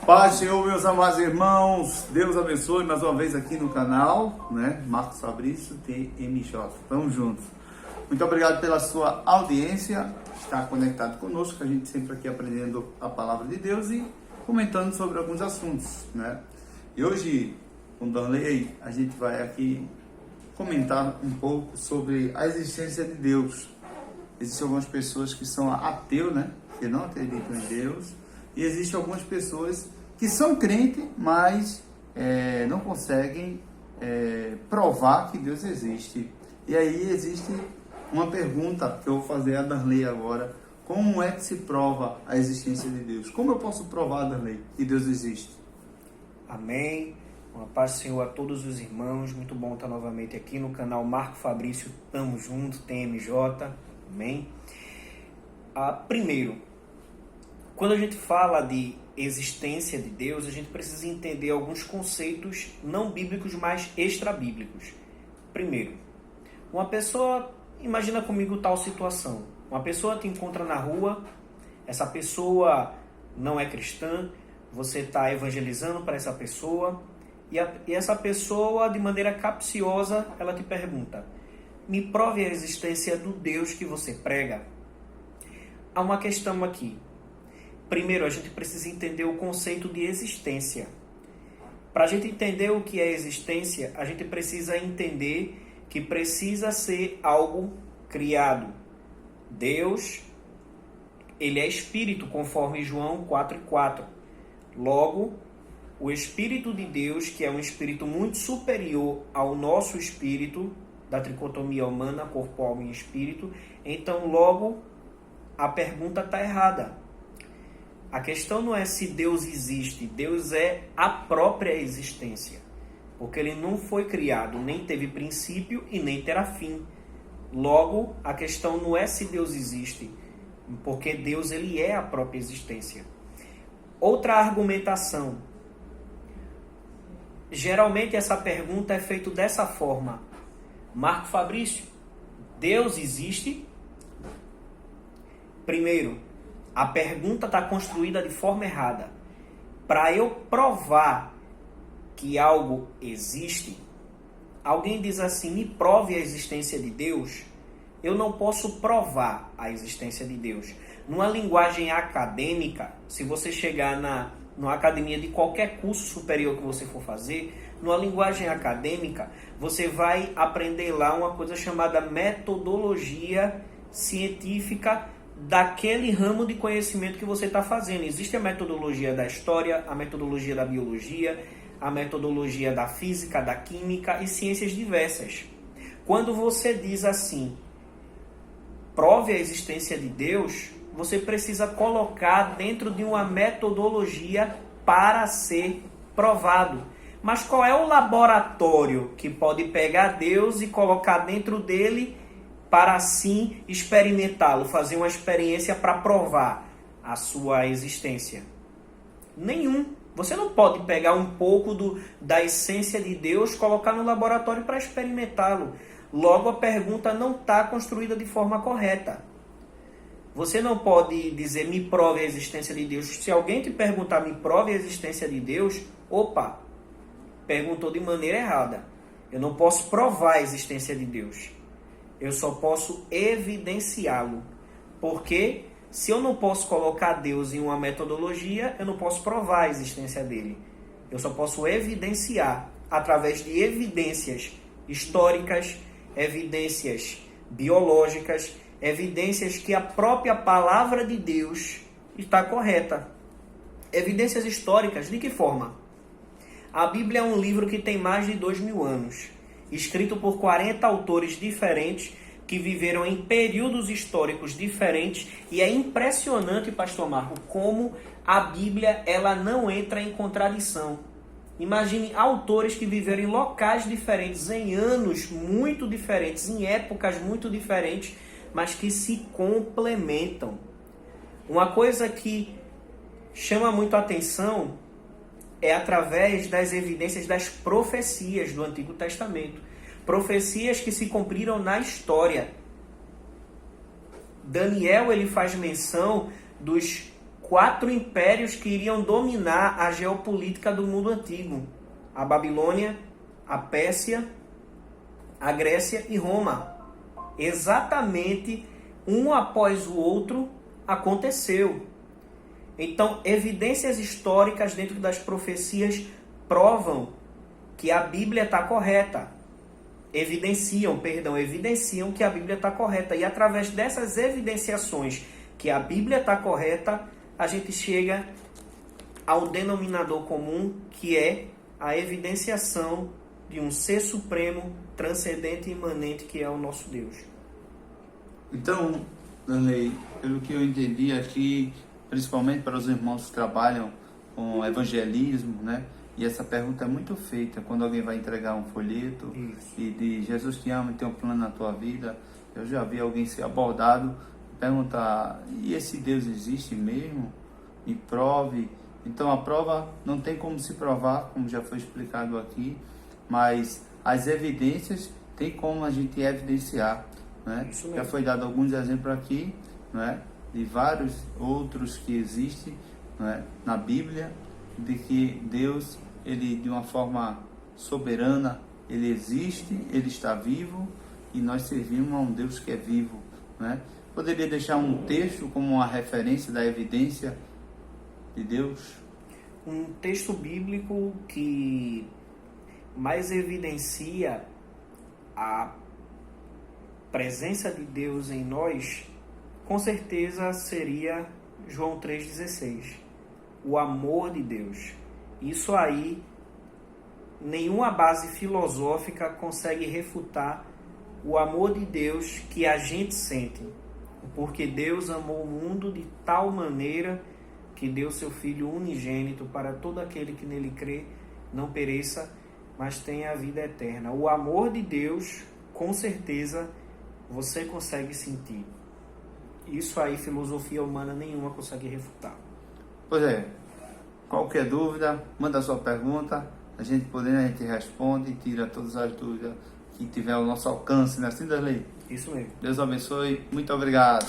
Paz, Senhor, meus amados irmãos, Deus abençoe mais uma vez aqui no canal, né? Marcos Fabrício, TMJ. Tamo juntos. Muito obrigado pela sua audiência, estar conectado conosco, a gente sempre aqui aprendendo a palavra de Deus e comentando sobre alguns assuntos, né? E hoje, com Darley, a gente vai aqui comentar um pouco sobre a existência de Deus. Existem algumas pessoas que são ateus, né? Que não acreditam em Deus. E existem algumas pessoas que são crentes, mas não conseguem provar que Deus existe. E aí existe uma pergunta que eu vou fazer a Darley agora. Como é que se prova a existência de Deus? Como eu posso provar, Darley, que Deus existe? Amém. Uma paz do Senhor a todos os irmãos. Muito bom estar novamente aqui no canal Marco Fabrício. Tamo junto, TMJ. Amém. Primeiro, quando a gente fala de existência de Deus, a gente precisa entender alguns conceitos não bíblicos, mas extra-bíblicos. Primeiro, uma pessoa, imagina comigo tal situação. Uma pessoa te encontra na rua, essa pessoa não é cristã, você está evangelizando para essa pessoa, e essa pessoa, de maneira capciosa, ela te pergunta: me prove a existência do Deus que você prega. Há uma questão aqui. Primeiro, a gente precisa entender o conceito de existência. Para a gente entender o que é existência, a gente precisa entender que precisa ser algo criado. Deus, ele é espírito, conforme João 4,4. Logo, o Espírito de Deus, que é um espírito muito superior ao nosso espírito, da tricotomia humana, corpo, alma e espírito, então logo a pergunta está errada. A questão não é se Deus existe, Deus é a própria existência. Porque ele não foi criado, nem teve princípio e nem terá fim. Logo, a questão não é se Deus existe, porque Deus ele é a própria existência. Outra argumentação. Geralmente essa pergunta é feita dessa forma: Marco Fabrício, Deus existe? Primeiro, a pergunta está construída de forma errada. Para eu provar que algo existe, alguém diz assim: me prove a existência de Deus. Eu não posso provar a existência de Deus. Numa linguagem acadêmica, se você chegar numa academia de qualquer curso superior que você for fazer, numa linguagem acadêmica, você vai aprender lá uma coisa chamada metodologia científica daquele ramo de conhecimento que você está fazendo. Existe a metodologia da história, a metodologia da biologia, a metodologia da física, da química e ciências diversas. Quando você diz assim, prove a existência de Deus, você precisa colocar dentro de uma metodologia para ser provado. Mas qual é o laboratório que pode pegar Deus e colocar dentro dele para assim experimentá-lo, fazer uma experiência para provar a sua existência? Nenhum. Você não pode pegar um pouco da essência de Deus, colocar no laboratório para experimentá-lo. Logo, a pergunta não está construída de forma correta. Você não pode dizer, me prove a existência de Deus. Se alguém te perguntar, me prove a existência de Deus, opa, perguntou de maneira errada. Eu não posso provar a existência de Deus. Eu só posso evidenciá-lo. Porque se eu não posso colocar Deus em uma metodologia, eu não posso provar a existência dele. Eu só posso evidenciar através de evidências históricas, evidências biológicas, evidências que a própria palavra de Deus está correta. Evidências históricas, de que forma? A Bíblia é um livro que tem mais de 2000 anos. Escrito por 40 autores diferentes que viveram em períodos históricos diferentes, e é impressionante, pastor Marco, como a Bíblia ela não entra em contradição. Imagine autores que viveram em locais diferentes, em anos muito diferentes, em épocas muito diferentes, mas que se complementam. Uma coisa que chama muito a atenção é através das evidências das profecias do Antigo Testamento. Profecias que se cumpriram na história. Daniel ele faz menção dos 4 impérios que iriam dominar a geopolítica do mundo antigo: a Babilônia, a Pérsia, a Grécia e Roma. Exatamente um após o outro aconteceu. Então, evidências históricas dentro das profecias provam que a Bíblia está correta. Evidenciam que a Bíblia está correta. E através dessas evidenciações que a Bíblia está correta, a gente chega ao denominador comum, que é a evidenciação de um ser supremo, transcendente e imanente, que é o nosso Deus. Então, Danley, pelo que eu entendi aqui, principalmente para os irmãos que trabalham com evangelismo, né? E essa pergunta é muito feita quando alguém vai entregar um folheto e de Jesus te ama e tem um plano na tua vida. Eu já vi alguém ser abordado, perguntar: e esse Deus existe mesmo? Me prove. Então a prova não tem como se provar, como já foi explicado aqui, mas as evidências tem como a gente evidenciar, né? Já foi dado alguns exemplos aqui, né? De vários outros que existem, né? Na Bíblia, de que Deus, ele de uma forma soberana, ele existe, ele está vivo e nós servimos a um Deus que é vivo, né? Poderia deixar um texto como uma referência da evidência de Deus? Um texto bíblico que mais evidencia a presença de Deus em nós, com certeza seria João 3,16. O amor de Deus. Isso aí, nenhuma base filosófica consegue refutar o amor de Deus que a gente sente. Porque Deus amou o mundo de tal maneira que deu seu Filho unigênito para todo aquele que nele crê, não pereça, mas tenha a vida eterna. O amor de Deus, com certeza, você consegue sentir. Isso aí, filosofia humana nenhuma consegue refutar. Pois é. Qualquer dúvida, manda a sua pergunta. A gente responde e tira todas as dúvidas que tiver ao nosso alcance, né? Assim, Darley? Isso mesmo. Deus abençoe. Muito obrigado.